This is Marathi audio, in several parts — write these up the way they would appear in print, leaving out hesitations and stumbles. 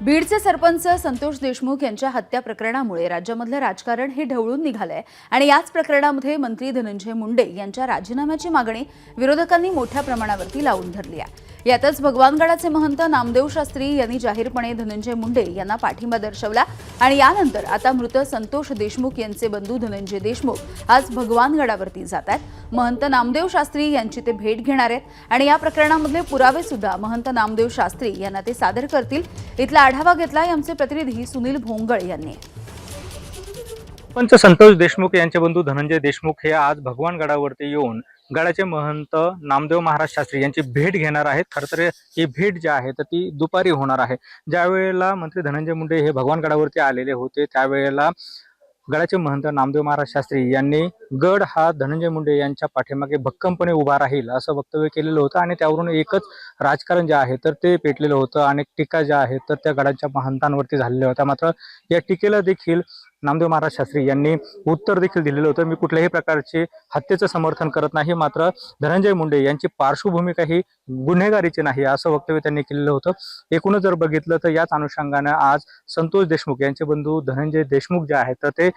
बीडचे सरपंच संतोष देशमुख यांच्या हत्या प्रकरणामुळे राज्यामधलं राजकारण हे ढवळून निघालंय आणि याच प्रकरणामध्ये मंत्री धनंजय मुंडे यांच्या राजीनाम्याची मागणी विरोधकांनी मोठ्या प्रमाणावरती लावून धरली आहे। यातच भगवानगडाचे महंत नामदेव शास्त्री यांनी जाहीरपणे धनंजय मुंडे यांना पाठिंबा दर्शवला आणि यानंतर आता मृत संतोष देशमुख यांचे बंधू धनंजय देशमुख आज भगवानगडावरती जात आहेत। महंत नामदेव शास्त्री यांची ते भेट घेणार आहेत आणि या प्रकरणामधले पुरावे सुद्धा महंत नामदेव शास्त्री यांना ते सादर करतील। इथला आढावा घेतलाय आमचे प्रतिनिधी सुनील भोंगळ यांनी। पंच संतोष देशमुख यांचे बंधू धनंजय देशमुख हे आज भगवानगडावरती येऊन गडाचे महंत नामदेव महाराज शास्त्री यांची भेट घेणार आहेत। खरं तर ही भेट जी आहे तर ती दुपारी होणार आहे। ज्यावेळेला मंत्री धनंजय मुंडे हे भगवानगडावरती आलेले होते त्यावेळेला गडाचे महंत नामदेव महाराज शास्त्री यांनी गड हा धनंजय मुंडे यांच्या पाठीमागे भक्कमपणे उभा राहील असं वक्तव्य केलेलं होतं आणि त्यावरून एकच राजकारण जे आहे तर ते पेटलेलं होतं। अनेक टीका ज्या आहेत तर त्या गडाच्या महंतांवरती झालेल्या होत्या। मात्र या टीकेला देखील नामदेव महाराज शास्त्री यांनी उत्तर देखील दिलेलं होतं। मी कुठल्याही प्रकारचे हत्येचं समर्थन करत नाही, मात्र धनंजय मुंडे यांची पार्श्वभूमी काही गुन्हेगारीची नाही असं वक्तव्य त्यांनी केलेलं होतं। एकूणच जर बघितलं तर याच अनुषंगाने आज संतोष देशमुख यांचे बंधू धनंजय देशमुख जे आहेत तर ते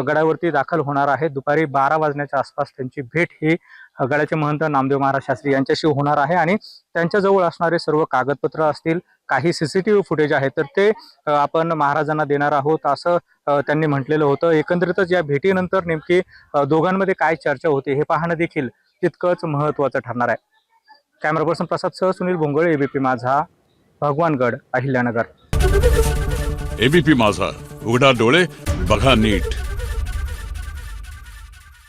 गडावरती दाखल होणार आहेत। दुपारी 12 वाजण्याच्या आसपास त्यांची भेट ही गडाचे महंत नामदेव महाराज शास्त्री यांच्याशी होणार आहे आणि त्यांच्याजवळ असणारे सर्व कागदपत्र असतील, काही सीसीटीव्ही फुटेज आहे तर ते आपण महाराजांना देणार आहोत असं त्यांनी म्हटलेलं होतं। एकंदरीतच या भेटीनंतर नेमकी दोघांमध्ये काय चर्चा होते हे पाहणं देखील तितकंच महत्त्वाचं ठरणार आहे। कॅमेरा पर्सन प्रसाद सह सुनील भोंगळे, एबीपी माझा, भगवानगड, अहिल्यानगर। एबीपी माझा, उघडा डोळे बघा नीट।